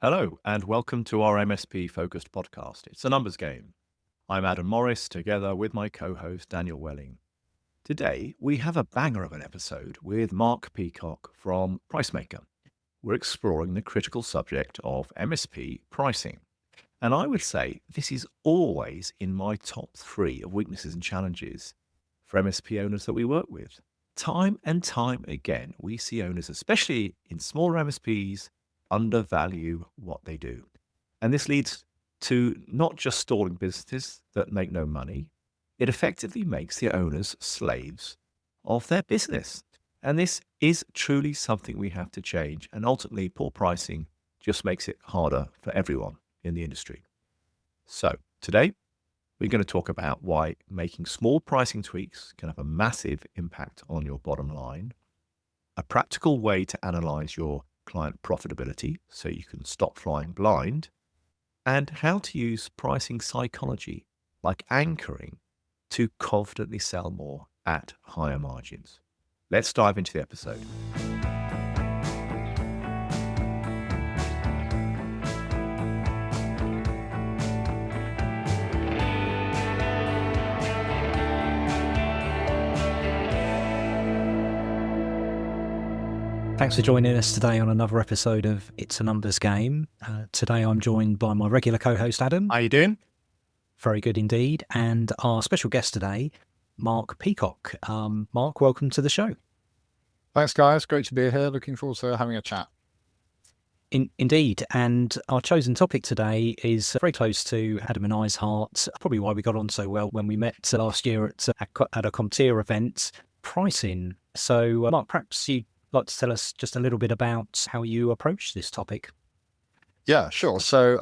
Hello, and welcome to our MSP focused podcast. It's a numbers game. I'm Adam Morris, together with my co host Daniel Welling. Today, we have a banger of an episode with Mark Peacock from Pricemaker. We're exploring the critical subject of MSP pricing. And I would say this is always in my top three of weaknesses and challenges for MSP owners that we work with. Time and time again, we see owners, especially in smaller MSPs, undervalue what they do. And this leads to not just stalling businesses that make no money, it effectively makes the owners slaves of their business. And this is truly something we have to change. And ultimately, poor pricing just makes it harder for everyone in the industry. So today, we're going to talk about why making small pricing tweaks can have a massive impact on your bottom line, a practical way to analyze your client profitability so you can stop flying blind, and how to use pricing psychology like anchoring to confidently sell more at higher margins. Let's dive into the episode. Thanks for joining us today on another episode of It's a Numbers Game. Today I'm joined by my regular co-host Adam. How you doing? Very good indeed. And our special guest today, Mark Peacock. Mark, welcome to the show. Thanks, guys. Great to be here. Looking forward to having a chat. Indeed. And our chosen topic today is very close to Adam and I's heart, probably why we got on so well when we met last year at a CompTIA event, pricing. So, Mark, perhaps you'd like to tell us just a little bit about how you approach this topic. Yeah, sure. So,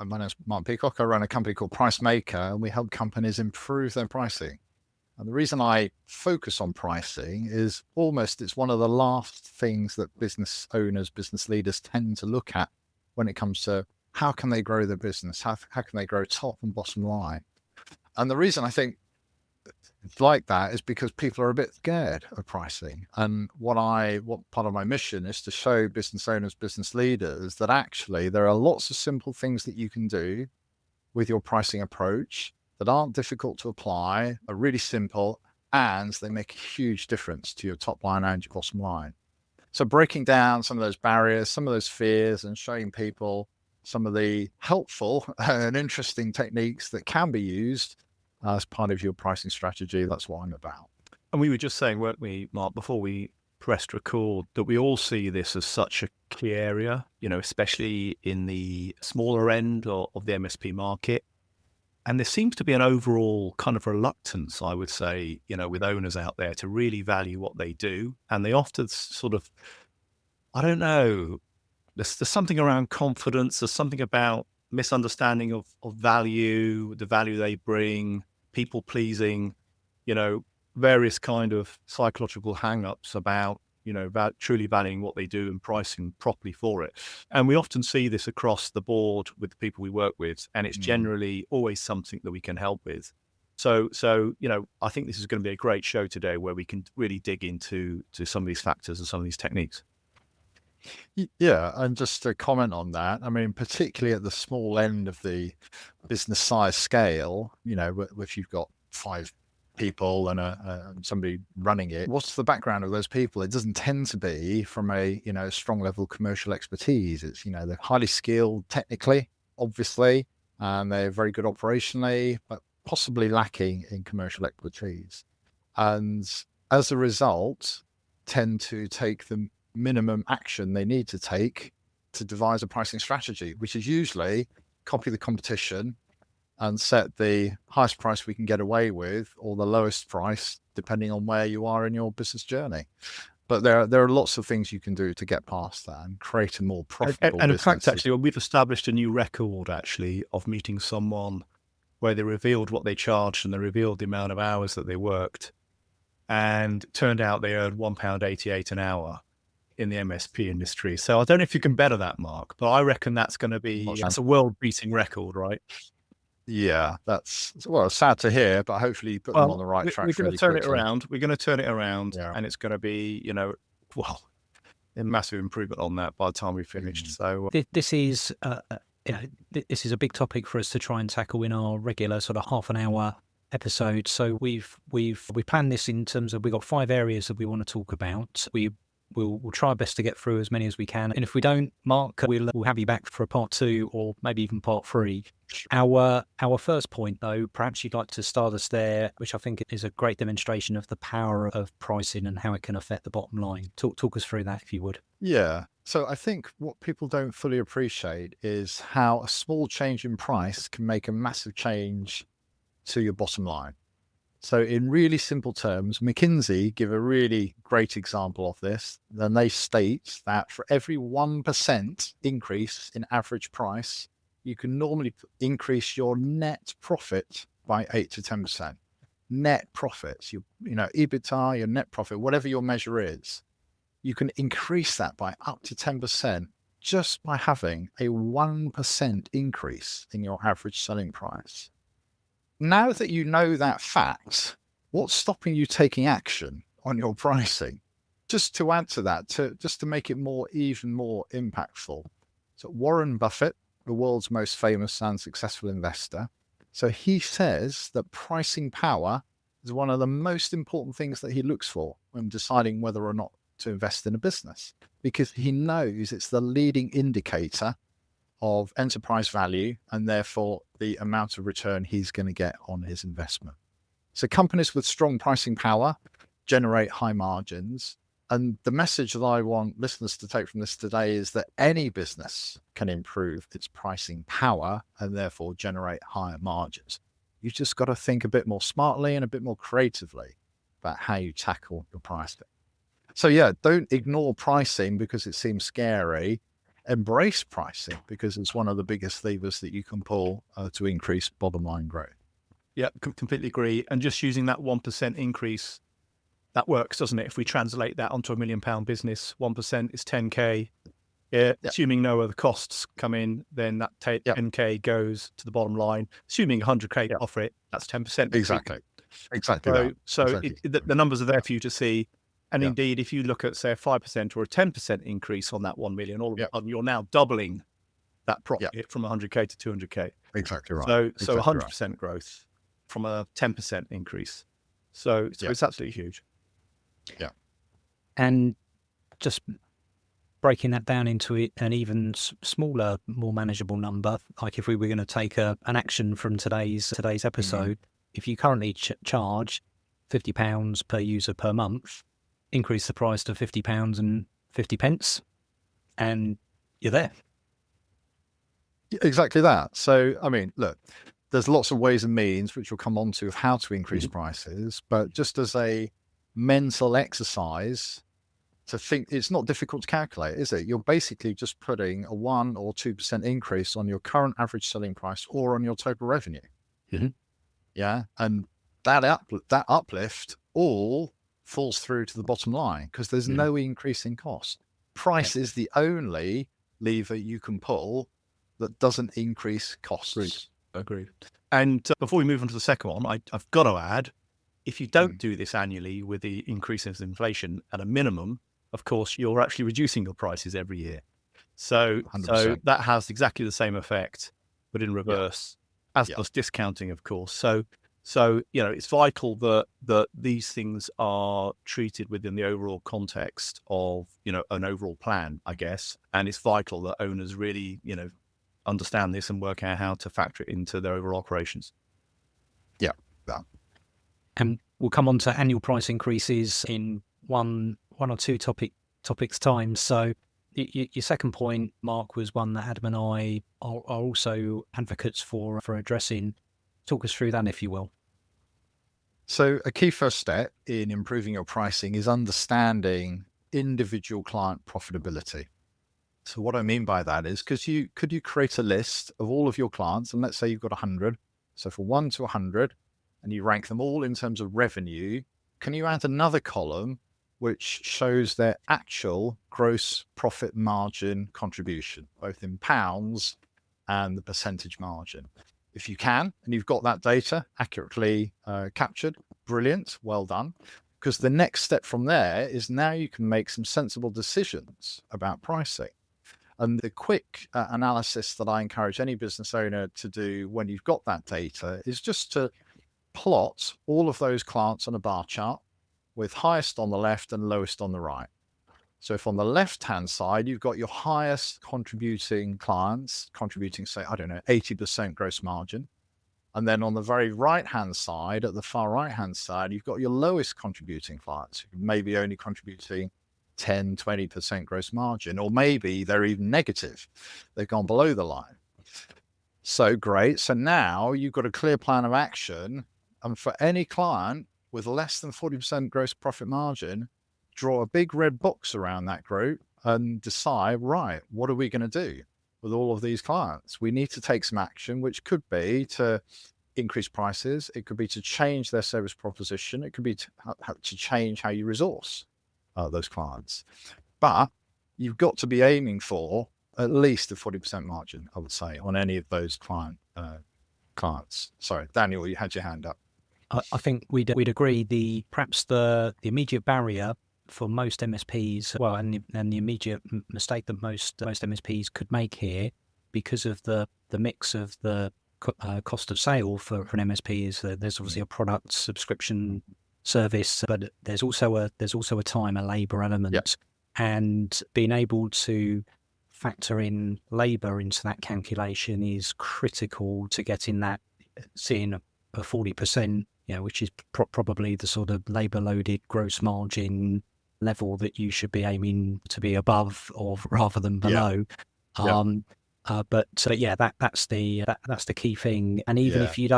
my name's Mark Peacock. I run a company called Pricemaker, and we help companies improve their pricing. And the reason I focus on pricing is it's one of the last things that business owners, business leaders tend to look at when it comes to how can they grow their business? How can they grow top and bottom line? And the reason I think it's like that is because people are a bit scared of pricing. And what part of my mission is to show business owners, business leaders that actually there are lots of simple things that you can do with your pricing approach that aren't difficult to apply, are really simple, and they make a huge difference to your top line and your bottom line. So breaking down some of those barriers, some of those fears, and showing people some of the helpful and interesting techniques that can be used as part of your pricing strategy. That's what I'm about. And we were just saying, weren't we, Mark, before we pressed record, that we all see this as such a key area, especially in the smaller end of the MSP market. And there seems to be an overall kind of reluctance, I would say, with owners out there to really value what they do. And they often sort of, I don't know, there's something around confidence, there's something about misunderstanding of value, the value they bring, people pleasing, various kind of psychological hang-ups about, truly valuing what they do and pricing properly for it. And we often see this across the board with the people we work with, and it's generally always something that we can help with. So, I think this is going to be a great show today where we can really dig into some of these factors and some of these techniques. Yeah, and just to comment on that, I mean, particularly at the small end of the business size scale, if you've got 5 people and somebody running it, what's the background of those people? It doesn't tend to be from a strong level of commercial expertise. It's they're highly skilled technically, obviously, and they're very good operationally, but possibly lacking in commercial expertise, and as a result, tend to take the minimum action they need to take to devise a pricing strategy, which is usually copy the competition and set the highest price we can get away with or the lowest price, depending on where you are in your business journey. But there are lots of things you can do to get past that and create a more profitable and in business. fact, actually, we've established a new record, actually, of meeting someone where they revealed what they charged and they revealed the amount of hours that they worked. And it turned out they earned £1.88 an hour in the MSP industry. So I don't know if you can better that, Mark, but I reckon that's going to be, that's a world-beating record, right? Yeah, that's sad to hear, but hopefully you put them on the right track. We're going to turn it around. We're going to turn it around, Yeah. and it's going to be, a massive improvement on that by the time we finished. So This is this is a big topic for us to try and tackle in our regular sort of half an hour episode. So we planned this in terms of, we've got 5 areas that we want to talk about. We'll try our best to get through as many as we can. And if we don't, Mark, we'll have you back for a part 2 or maybe even part 3. Our first point, though, perhaps you'd like to start us there, which I think is a great demonstration of the power of pricing and how it can affect the bottom line. Talk us through that, if you would. Yeah. So I think what people don't fully appreciate is how a small change in price can make a massive change to your bottom line. So in really simple terms, McKinsey give a really great example of this. Then they state that for every 1% increase in average price, you can normally increase your net profit by 8 to 10%. Net profits, EBITDA, your net profit, whatever your measure is, you can increase that by up to 10% just by having a 1% increase in your average selling price. Now that you know that fact, what's stopping you taking action on your pricing? Just to add to that, just to make it even more impactful. So Warren Buffett, the world's most famous and successful investor, so he says that pricing power is one of the most important things that he looks for when deciding whether or not to invest in a business, because he knows it's the leading indicator of enterprise value and therefore the amount of return he's going to get on his investment. So companies with strong pricing power generate high margins. And the message that I want listeners to take from this today is that any business can improve its pricing power and therefore generate higher margins. You've just got to think a bit more smartly and a bit more creatively about how you tackle your pricing. So yeah, don't ignore pricing because it seems scary. Embrace pricing because it's one of the biggest levers that you can pull to increase bottom line growth. yeah, completely agree. And just using that 1% increase, that works, doesn't it? If we translate that onto a £1 million business, 1% is 10K. Yeah, assuming no other costs come in, then that 10K goes to the bottom line. Assuming 100K profit, that's 10%. Exactly. So the numbers are there for you to see. And indeed, if you look at, say, a 5% or a 10% increase on that 1 million, all of a sudden you're now doubling that profit from 100K to 200K. Exactly right. So 100% growth from a 10% increase. So it's absolutely huge. Yeah. And just breaking that down into an even smaller, more manageable number, like if we were going to take an action from today's episode, if you currently charge £50 per user per month, increase the price to £50.50, and you're there. Exactly that. So, I mean, look, there's lots of ways and means which we'll come on to of how to increase prices, but just as a mental exercise to think, it's not difficult to calculate, is it? You're basically just putting a 1 or 2% increase on your current average selling price or on your total revenue. Yeah. And that uplift all falls through to the bottom line because there's no increase in cost. Price is the only lever you can pull that doesn't increase costs. Agreed. And before we move on to the second one, I've got to add, if you don't do this annually with the increases in inflation at a minimum, of course, you're actually reducing your prices every year. So 100%. that has exactly the same effect, but in reverse, as does discounting, of course. So it's vital that these things are treated within the overall context of, an overall plan, I guess. And it's vital that owners really, understand this and work out how to factor it into their overall operations. Yeah. And we'll come on to annual price increases in one or two topics time. So your second point, Mark, was one that Adam and I are also advocates for addressing. Talk us through that, if you will. So a key first step in improving your pricing is understanding individual client profitability. So what I mean by that is, could you create a list of all of your clients, and let's say you've got 100. So for 1 to 100, and you rank them all in terms of revenue, can you add another column which shows their actual gross profit margin contribution, both in pounds and the percentage margin? If you can, and you've got that data accurately captured, brilliant, well done. because the next step from there is now you can make some sensible decisions about pricing. And the quick analysis that I encourage any business owner to do when you've got that data is just to plot all of those clients on a bar chart with highest on the left and lowest on the right. So if on the left-hand side, you've got your highest contributing clients contributing, say, 80% gross margin. And then on the very right-hand side, at the far right-hand side, you've got your lowest contributing clients, who maybe only contributing 10, 20% gross margin, or maybe they're even negative. They've gone below the line. So great. So now you've got a clear plan of action. And for any client with less than 40% gross profit margin, draw a big red box around that group and decide, right, what are we going to do with all of these clients? We need to take some action, which could be to increase prices. It could be to change their service proposition. It could be to change how you resource those clients. But you've got to be aiming for at least a 40% margin, I would say, on any of those clients. Sorry, Daniel, you had your hand up. I think we'd agree. Perhaps the immediate barrier for most MSPs, well, and the immediate mistake that most MSPs could make here, because of the mix of the cost of sale for an MSP, is that there's obviously a product subscription service, but there's also a time and labor element. Yep. And being able to factor in labor into that calculation is critical to getting that, seeing a 40%, which is probably the sort of labor loaded gross margin level that you should be aiming to be above or rather than below. But that's the key thing. And even if you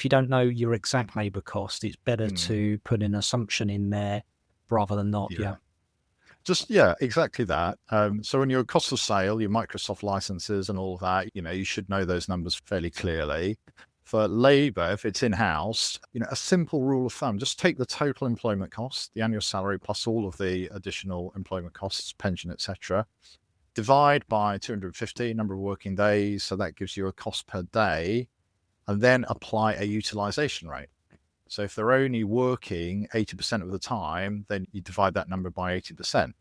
don't know your exact labor cost, it's better to put an assumption in there rather than not. Exactly that. So on your cost of sale, your Microsoft licenses and all of that, you should know those numbers fairly clearly. For labor, if it's in-house, a simple rule of thumb, just take the total employment cost, the annual salary plus all of the additional employment costs, pension, etc. Divide by 250, number of working days. So that gives you a cost per day, and then apply a utilization rate. So if they're only working 80% of the time, then you divide that number by 80%.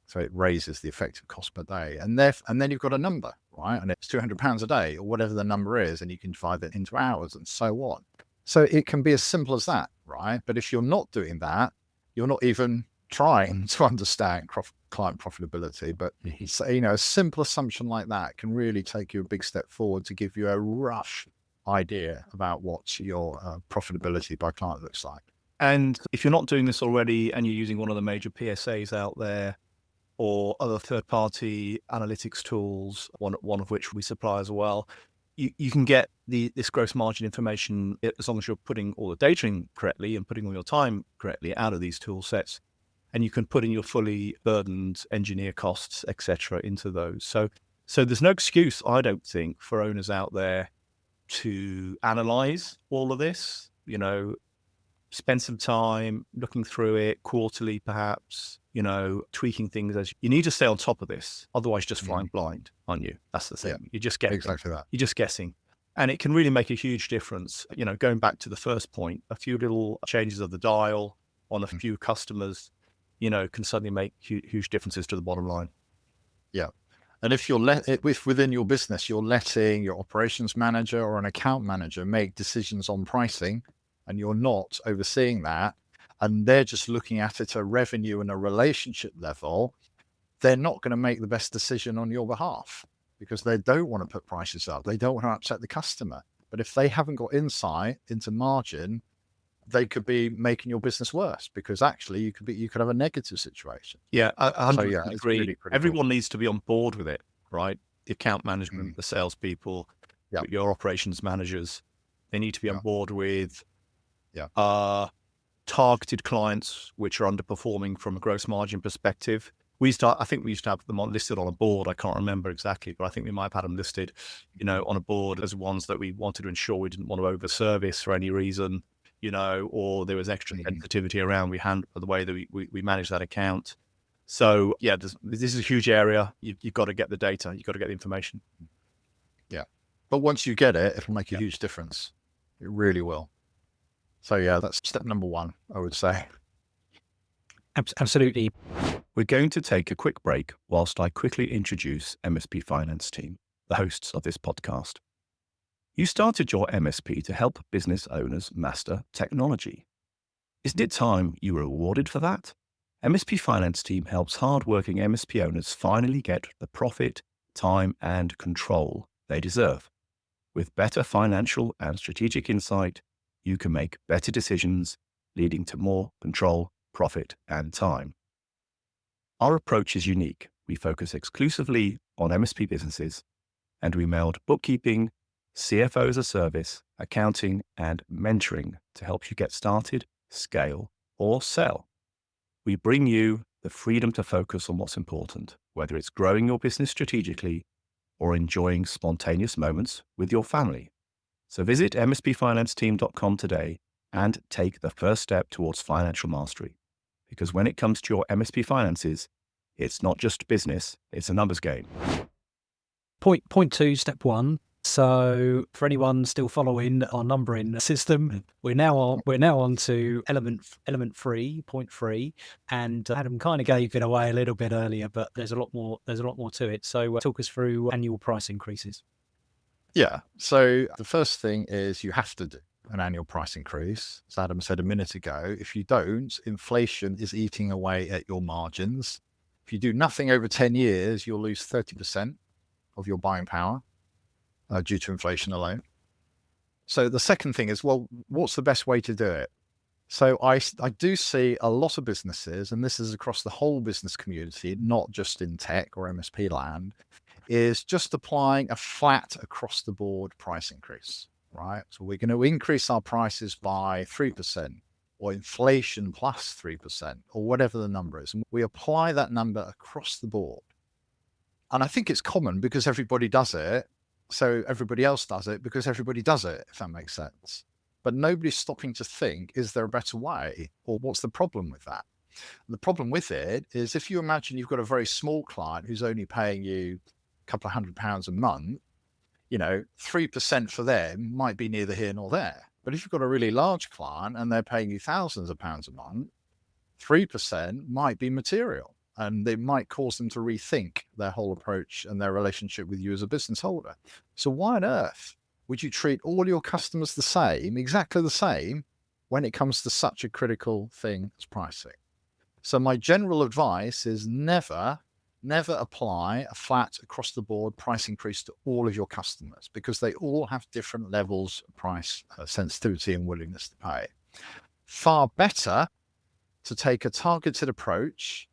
So it raises the effective cost per day. And then you've got a number, right? And it's £200 a day or whatever the number is, and you can divide that into hours and so on. So it can be as simple as that, right? But if you're not doing that, you're not even trying to understand client profitability. But a simple assumption like that can really take you a big step forward to give you a rough idea about what your profitability by client looks like. And if you're not doing this already and you're using one of the major PSAs out there or other third-party analytics tools, one of which we supply as well, you can get this gross margin information as long as you're putting all the data in correctly and putting all your time correctly out of these tool sets. And you can put in your fully burdened engineer costs, etc., into those. So there's no excuse, I don't think, for owners out there to analyze all of this, spend some time looking through it quarterly, perhaps, tweaking things as you need to stay on top of this. Otherwise, just flying blind, aren't you? That's the thing. Yeah, You're just getting exactly that. You're just guessing. And it can really make a huge difference. Going back to the first point, a few little changes of the dial on a few customers, can suddenly make huge differences to the bottom line. Yeah. And if within your business, you're letting your operations manager or an account manager make decisions on pricing, and you're not overseeing that, and they're just looking at it at a revenue and a relationship level, they're not going to make the best decision on your behalf because they don't want to put prices up. They don't want to upset the customer. But if they haven't got insight into margin, they could be making your business worse because actually you could have a negative situation. Yeah, I 100% agree. Really Everyone needs to be on board with it, right? The account management, the salespeople, your operations managers, they need to be on board with targeted clients which are underperforming from a gross margin perspective. I think we used to have them listed on a board. I can't remember exactly, but I think we might have had them listed, on a board as ones that we wanted to ensure we didn't want to overservice for any reason. Or there was extra sensitivity around the way that we manage that account. So this is a huge area. You've got to get the data. You've got to get the information. Yeah. But once you get it, it'll make a huge difference. It really will. So that's step number one, I would say. Absolutely. We're going to take a quick break whilst I quickly introduce MSP Finance Team, the hosts of this podcast. You started your MSP to help business owners master technology. Isn't it time you were rewarded for that? MSP Finance Team helps hard-working MSP owners finally get the profit, time, and control they deserve. With better financial and strategic insight, you can make better decisions, leading to more control, profit, and time. Our approach is unique. We focus exclusively on MSP businesses, and we meld bookkeeping, CFO as a service, accounting, and mentoring to help you get started, scale, or sell. We bring you the freedom to focus on what's important, whether it's growing your business strategically or enjoying spontaneous moments with your family. So visit mspfinanceteam.com today and take the first step towards financial mastery. Because when it comes to your MSP finances, it's not just business, it's a numbers game. Point two, step one. So for anyone still following our numbering system, we're now on to element 3, point 3, and Adam kind of gave it away a little bit earlier, but there's a lot more to it. So talk us through annual price increases. Yeah. So the first thing is you have to do an annual price increase. As Adam said a minute ago, if you don't, inflation is eating away at your margins. If you do nothing over 10 years, you'll lose 30% of your buying power due to inflation alone. So the second thing is, well, what's the best way to do it? So I do see a lot of businesses, and this is across the whole business community, not just in tech or MSP land, is just applying a flat across the board price increase, right? So we're going to increase our prices by 3% or inflation plus 3% or whatever the number is. And we apply that number across the board. And I think it's common because everybody does it. So everybody else does it because everybody does it, if that makes sense. But nobody's stopping to think, is there a better way? Or what's the problem with that? And the problem with it is if you imagine you've got a very small client who's only paying you a couple of £100 a month, 3% for them might be neither here nor there. But if you've got a really large client and they're paying you thousands of pounds a month, 3% might be material. And it might cause them to rethink their whole approach and their relationship with you as a business holder. So why on earth would you treat all your customers the same, exactly the same, when it comes to such a critical thing as pricing? So my general advice is never apply a flat across the board price increase to all of your customers because they all have different levels of price sensitivity and willingness to pay. Far better to take a targeted approach,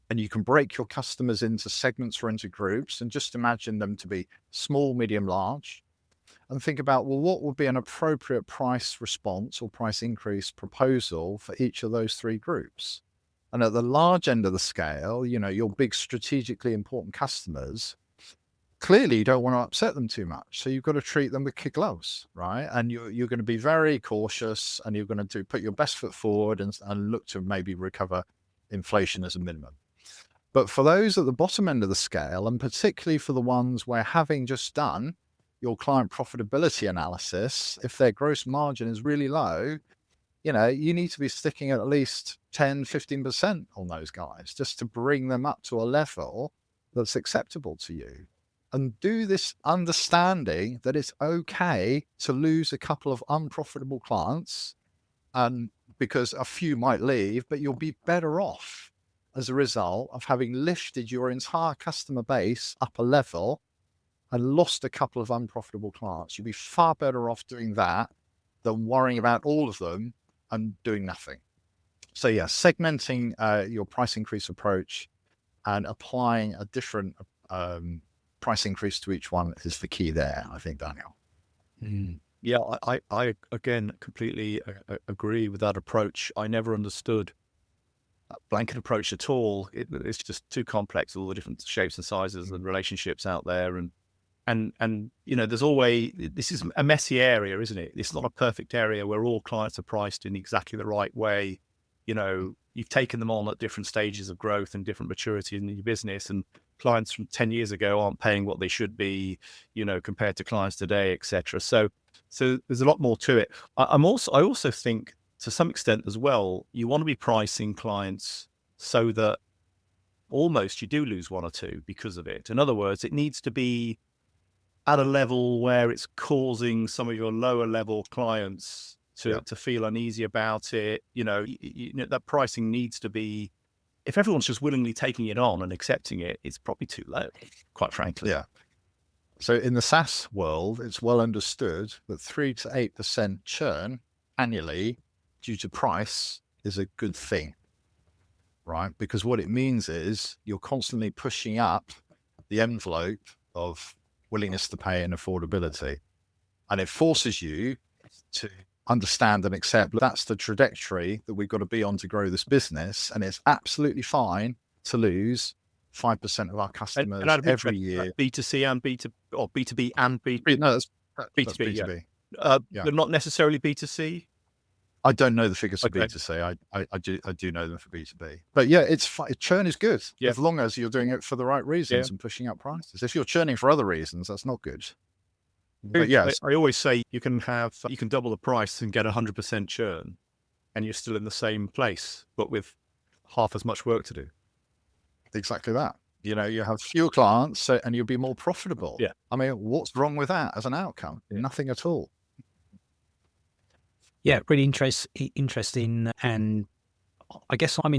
and you can break your customers into segments or into groups and just imagine them to be small, medium, large, and think about, well, what would be an appropriate price response or price increase proposal for each of those three groups? And at the large end of the scale, your big strategically important customers, clearly you don't want to upset them too much. So you've got to treat them with kid gloves, right? And you're going to be very cautious and you're going to put your best foot forward and look to maybe recover inflation as a minimum. But for those at the bottom end of the scale, and particularly for the ones where having just done your client profitability analysis, if their gross margin is really low, you need to be sticking at least 10, 15% on those guys just to bring them up to a level that's acceptable to you. And do this understanding that it's okay to lose a couple of unprofitable clients, and because a few might leave, but you'll be better off as a result of having lifted your entire customer base up a level and lost a couple of unprofitable clients. You'll be far better off doing that than worrying about all of them and doing nothing. So yeah, segmenting your price increase approach and applying a different price increase to each one is the key there, I think, Daniel. Yeah, I again completely agree with that approach. I never understood that blanket approach at all. It's just too complex, all the different shapes and sizes and relationships out there, and there's always, this is a messy area, isn't it? It's not a perfect area where all clients are priced in exactly the right way. You've taken them on at different stages of growth and different maturity in your business, and clients from 10 years ago aren't paying what they should be, compared to clients today, etc. So there's a lot more to it. I also think to some extent as well, you want to be pricing clients so that almost you do lose one or two because of it. In other words, it needs to be at a level where it's causing some of your lower level clients to feel uneasy about it. That pricing needs to be, if everyone's just willingly taking it on and accepting it, it's probably too low, quite frankly. Yeah. So in the SaaS world, it's well understood that 3 to 8% churn annually due to price is a good thing, right? Because what it means is you're constantly pushing up the envelope of willingness to pay and affordability. And it forces you to understand and accept that's the trajectory that we've got to be on to grow this business. And it's absolutely fine to lose 5% of our customers every year. B2C and B2, or B2B and B2B. No, that's B2B. Yeah. They're not necessarily B2C. I don't know the figures for B2C. I do know them for B2B. But yeah, churn is good as long as you're doing it for the right reasons and pushing up prices. If you're churning for other reasons, that's not good. But yes, I always say you can double the price and get 100% churn, and you're still in the same place, but with half as much work to do. Exactly that. You have fewer clients and you'll be more profitable. Yeah. I mean, what's wrong with that as an outcome? Yeah. Nothing at all. Yeah, really interesting. And I guess I'm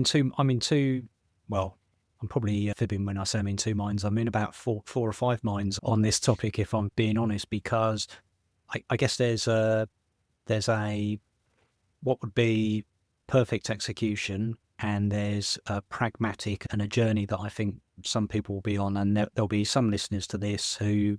probably fibbing when I say I'm in two minds. I'm in about four or five minds on this topic, if I'm being honest, because I guess there's a what would be perfect execution, and there's a pragmatic and a journey that I think some people will be on, and there'll be some listeners to this who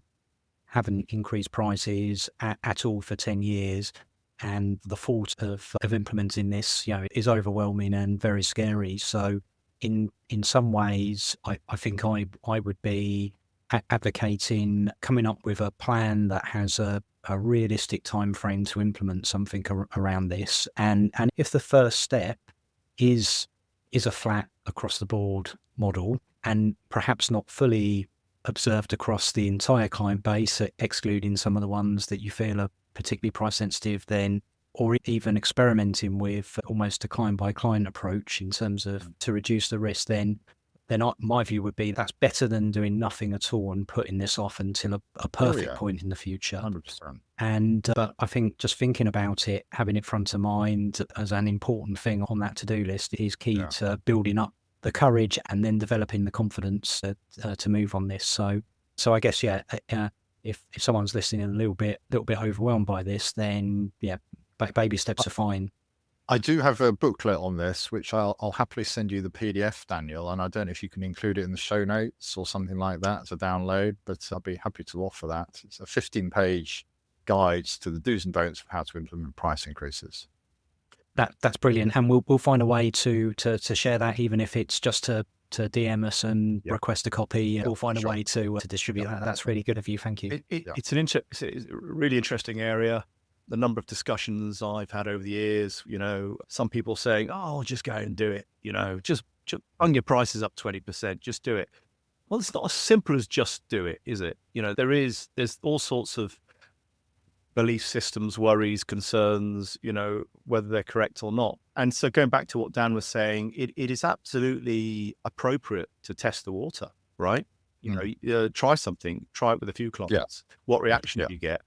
haven't increased prices at all for 10 years. And the thought of implementing this, is overwhelming and very scary. So in some ways, I think I would be advocating coming up with a plan that has a realistic time frame to implement something around this. And if the first step is a flat across the board model, and perhaps not fully observed across the entire client base, excluding some of the ones that you feel are particularly price sensitive, then, or even experimenting with almost a client by client approach in terms of to reduce the risk, then my view would be that's better than doing nothing at all and putting this off until a perfect point in the future. 100%. And but I think just thinking about it, having it front of mind as an important thing on that to-do list is key to building up the courage and then developing the confidence to move on this. So I guess, if someone's listening a little bit overwhelmed by this, then baby steps are fine. I do have a booklet on this, which I'll happily send you the PDF, Daniel, and I don't know if you can include it in the show notes or something like that to download, but I'll be happy to offer that. It's a 15-page guide to the do's and don'ts of how to implement price increases. That's brilliant, and we'll find a way to share that, even if it's just to DM us and request a copy. We'll find a way to distribute that. That's really good of you. Thank you. It's it's a really interesting area. The number of discussions I've had over the years, some people saying, "Oh, just go and do it." Just bung your prices up 20%. Just do it. Well, it's not as simple as just do it, is it? There's all sorts of belief systems, worries, concerns, whether they're correct or not. And so going back to what Dan was saying, it is absolutely appropriate to test the water, right? Try something, try it with a few clients. What reaction do you get?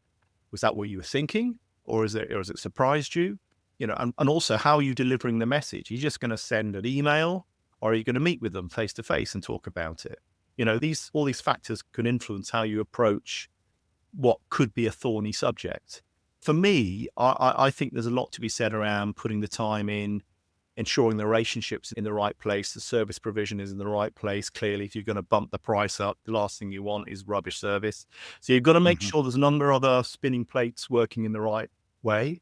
Was that what you were thinking? Or has it surprised you? And also, how are you delivering the message? Are you just going to send an email, or are you going to meet with them face to face and talk about it? All these factors can influence how you approach what could be a thorny subject. For me, I think there's a lot to be said around putting the time in, ensuring the relationship's in the right place, the service provision is in the right place. Clearly, if you're going to bump the price up, the last thing you want is rubbish service. So you've got to make sure there's a number of other spinning plates working in the right way.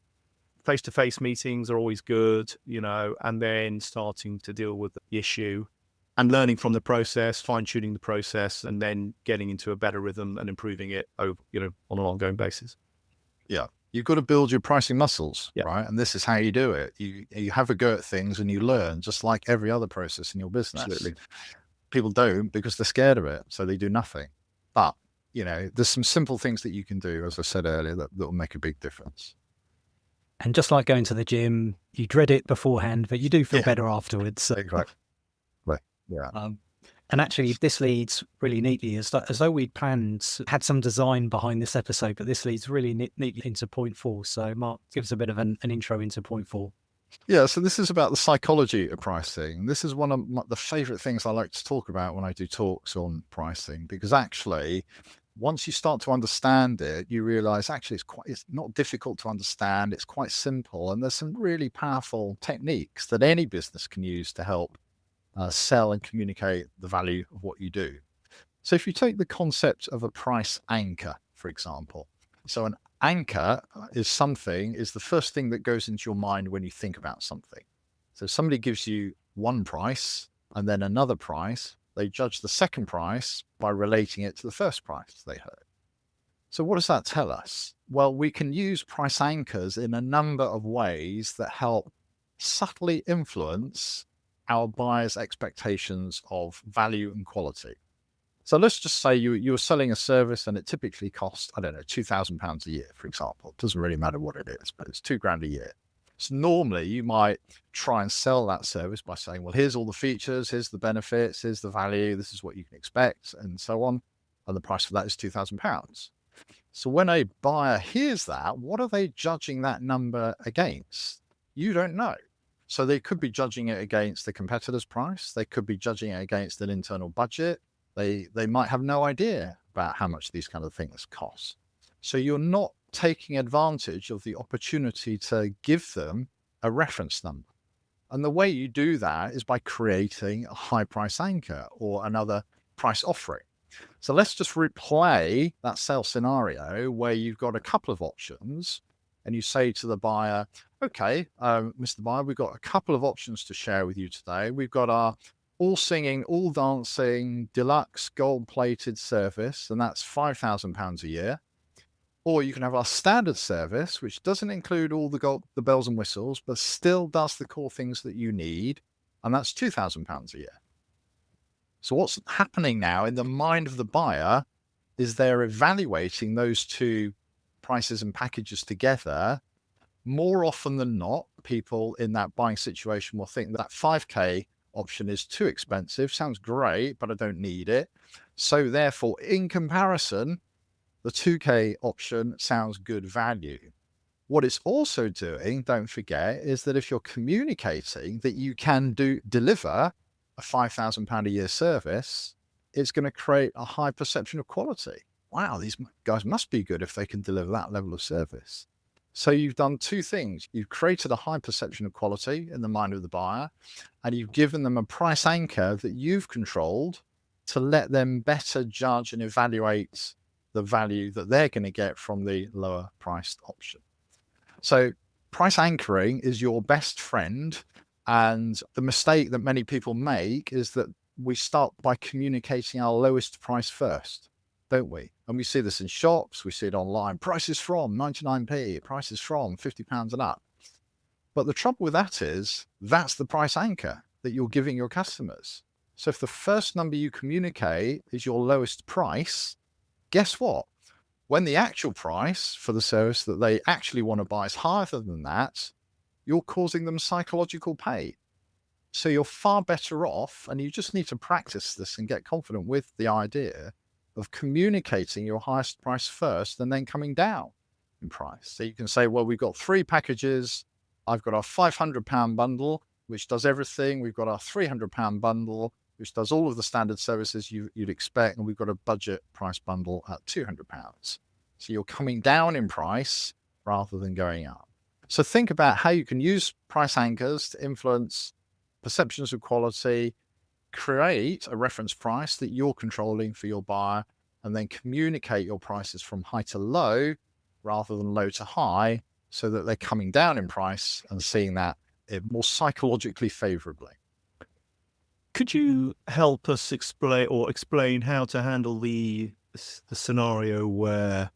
Face-to-face meetings are always good, and then starting to deal with the issue and learning from the process, fine-tuning the process, and then getting into a better rhythm and improving it over, on an ongoing basis. Yeah. You've got to build your pricing muscles, right? And this is how you do it. You have a go at things and you learn, just like every other process in your business. Absolutely. People don't because they're scared of it, so they do nothing. But, there's some simple things that you can do, as I said earlier, that will make a big difference. And just like going to the gym, you dread it beforehand, but you do feel better afterwards. So. Exactly. Yeah. And actually, this leads really neatly, as though we'd planned, had some design behind this episode, but this leads really neatly into point 4. So, Mark, give us a bit of an intro into point 4. Yeah, so this is about the psychology of pricing. This is one of the favorite things I like to talk about when I do talks on pricing, because actually, once you start to understand it, you realize actually it's not difficult to understand. It's quite simple. And there's some really powerful techniques that any business can use to help sell and communicate the value of what you do. So if you take the concept of a price anchor, for example, so an anchor is the first thing that goes into your mind when you think about something. So if somebody gives you one price and then another price, they judge the second price by relating it to the first price they heard. So what does that tell us? Well, we can use price anchors in a number of ways that help subtly influence our buyers' expectations of value and quality. So let's just say you're selling a service and it typically costs, I don't know, £2,000 a year, for example. It doesn't really matter what it is, but it's £2,000 a year. So normally you might try and sell that service by saying, well, here's all the features, here's the benefits, here's the value, this is what you can expect, and so on. And the price for that is £2,000. So when a buyer hears that, what are they judging that number against? You don't know. So they could be judging it against the competitor's price. They could be judging it against an internal budget. They might have no idea about how much these kind of things cost. So you're not taking advantage of the opportunity to give them a reference number. And the way you do that is by creating a high price anchor or another price offering. So let's just replay that sales scenario where you've got a couple of options and you say to the buyer, okay, Mr. Buyer, we've got a couple of options to share with you today. We've got our all singing, all dancing, deluxe gold-plated service, and that's £5,000 a year. Or you can have our standard service, which doesn't include all the bells and whistles, but still does the core things that you need, and that's £2,000 a year. So what's happening now in the mind of the buyer is they're evaluating those two prices and packages together. More often than not, people in that buying situation will think that 5K option is too expensive, sounds great, but I don't need it. So therefore, in comparison, the 2K option sounds good value. What it's also doing, don't forget, is that if you're communicating that you can deliver a £5,000 a year service, it's going to create a high perception of quality. Wow, these guys must be good if they can deliver that level of service. So you've done two things. You've created a high perception of quality in the mind of the buyer, and you've given them a price anchor that you've controlled to let them better judge and evaluate the value that they're going to get from the lower priced option. So price anchoring is your best friend. And the mistake that many people make is that we start by communicating our lowest price first, don't we? And we see this in shops, we see it online. Prices from 99p, prices from £50 and up. But the trouble with that is that's the price anchor that you're giving your customers. So if the first number you communicate is your lowest price, guess what? When the actual price for the service that they actually want to buy is higher than that, you're causing them psychological pain. So you're far better off, and you just need to practice this and get confident with the idea of communicating your highest price first and then coming down in price. So you can say, well, we've got 3 packages. I've got our £500 bundle, which does everything. We've got our £300 bundle, which does all of the standard services you'd expect. And we've got a budget price bundle at £200. So you're coming down in price rather than going up. So think about how you can use price anchors to influence perceptions of quality, create a reference price that you're controlling for your buyer, and then communicate your prices from high to low rather than low to high, so that they're coming down in price and seeing that more psychologically favorably. Could you help us explain how to handle the scenario where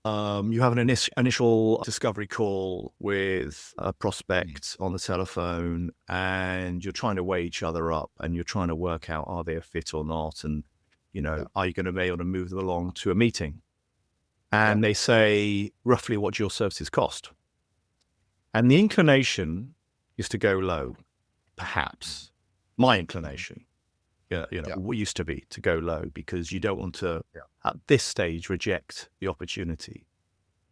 you have an initial discovery call with a prospect on the telephone, and you're trying to weigh each other up, and you're trying to work out, are they a fit or not? And, are you going to be able to move them along to a meeting? And they say roughly what your services cost. And the inclination is to go low, perhaps. My inclination, what used to be to go low, because you don't want to, at this stage, reject the opportunity,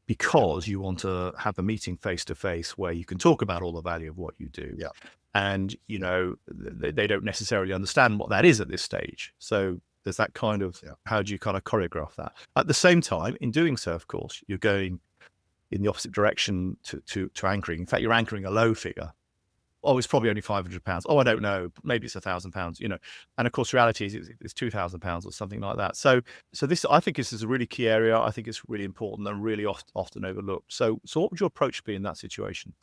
because you want to have a meeting face to face where you can talk about all the value of what you do. Yeah. And, they don't necessarily understand what that is at this stage. So there's that kind of, how do you kind of choreograph that? At the same time, in doing so, of course, you're going in the opposite direction to anchoring. In fact, you're anchoring a low figure. Oh, it's probably only £500. Oh, I don't know. Maybe it's £1,000, And of course, reality is it's £2,000 or something like that. So this, I think this is a really key area. I think it's really important and really often overlooked. So what would your approach be in that situation?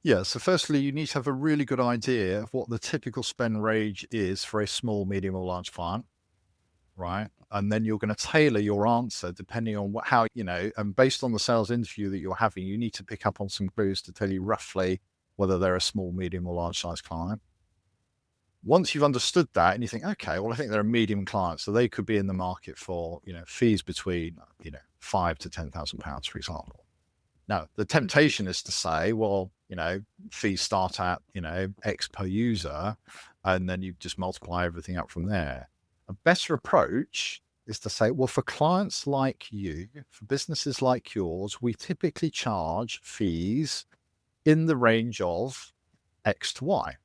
Yeah. So firstly, you need to have a really good idea of what the typical spend range is for a small, medium or large client, right? And then you're going to tailor your answer depending on how, and based on the sales interview that you're having, you need to pick up on some clues to tell you roughly whether they're a small, medium or large size client. Once you've understood that and you think, okay, well, I think they're a medium client, so they could be in the market for, fees between, £5,000 to £10,000, for example. Now, the temptation is to say, well, fees start at, X per user, and then you just multiply everything up from there. A better approach is to say, well, for clients like you, for businesses like yours, we typically charge fees in the range of X to Y.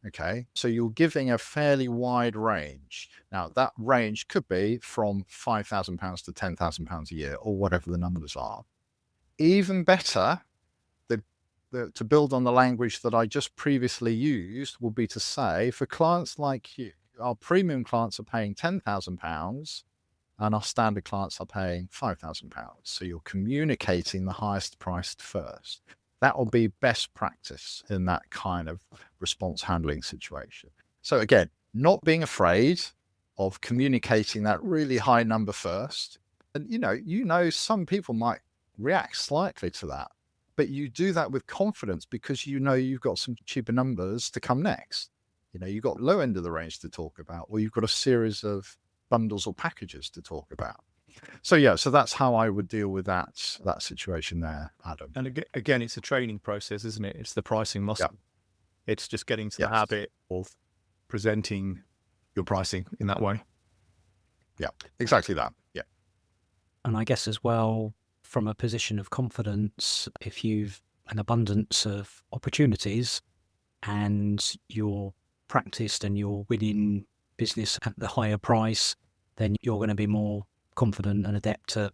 Okay. So you're giving a fairly wide range. Now that range could be from £5,000 to £10,000 a year, or whatever the numbers are. Even better, to build on the language that I just previously used, would be to say, for clients like you, our premium clients are paying £10,000 and our standard clients are paying £5,000. So you're communicating the highest priced first. That will be best practice in that kind of response handling situation. So again, not being afraid of communicating that really high number first. And some people might react slightly to that, but you do that with confidence because you've got some cheaper numbers to come next. You've got low end of the range to talk about, or you've got a series of bundles or packages to talk about. So that's how I would deal with that situation there, Adam. And again, it's a training process, isn't it? It's the pricing muscle. Yeah. It's just getting to the habit of presenting your pricing in that way. Yeah, exactly that. Yeah. And I guess as well, from a position of confidence, if you've an abundance of opportunities and you're practiced and you're winning business at the higher price, then you're going to be more confident and adept at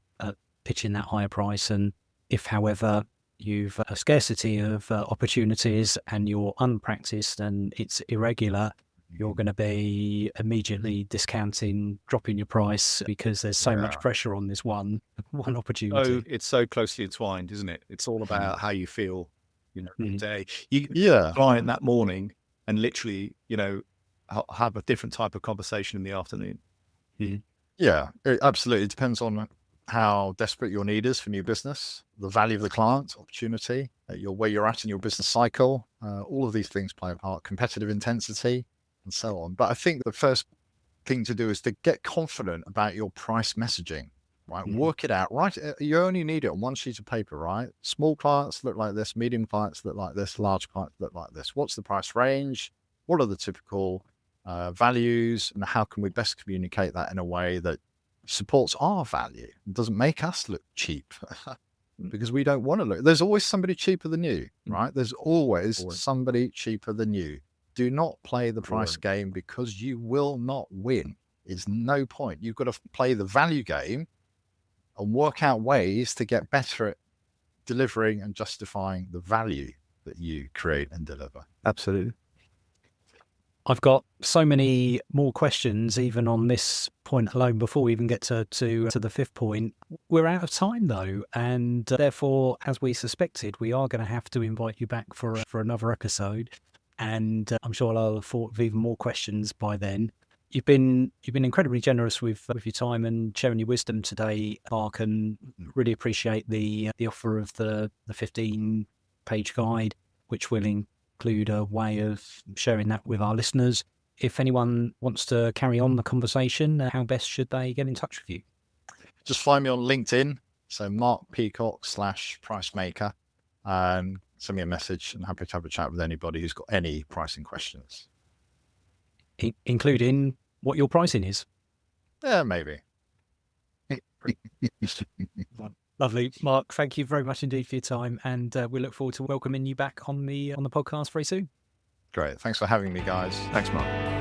pitching that higher price. And if, however, you've a scarcity of opportunities and you're unpracticed and it's irregular, you're going to be immediately discounting, dropping your price because there's so much pressure on this one opportunity. Oh, it's so closely entwined, isn't it? It's all about how you feel, the day. You client that morning and literally, have a different type of conversation in the afternoon. Mm-hmm. Yeah, it absolutely depends on how desperate your need is for new business, the value of the client, opportunity, where you're at in your business cycle. All of these things play a part, competitive intensity, and so on. But I think the first thing to do is to get confident about your price messaging, right? Mm-hmm. Work it out, right? You only need it on one sheet of paper, right? Small clients look like this, medium clients look like this, large clients look like this. What's the price range? What are the typical values, and how can we best communicate that in a way that supports our value and doesn't make us look cheap? Because we don't want to look. There's always somebody cheaper than you, right? There's always somebody cheaper than you. Do not play the price game because you will not win. It's no point. You've got to play the value game and work out ways to get better at delivering and justifying the value that you create and deliver. Absolutely. I've got so many more questions, even on this point alone, before we even get to the fifth point. We're out of time, though, and therefore, as we suspected, we are going to have to invite you back for another episode. And I'm sure I'll have thought of even more questions by then. You've been incredibly generous with your time and sharing your wisdom today, Mark, and really appreciate the offer of the 15-page guide, which will include a way of sharing that with our listeners. If anyone wants to carry on the conversation, how best should they get in touch with you? Just find me on LinkedIn. So Mark Peacock /Pricemaker. send me a message, and happy to have a chat with anybody who's got any pricing questions. Including what your pricing is. Yeah, maybe. Lovely. Mark, thank you very much indeed for your time, and we look forward to welcoming you back on the podcast very soon. Great. Thanks for having me, guys. Thanks, Mark.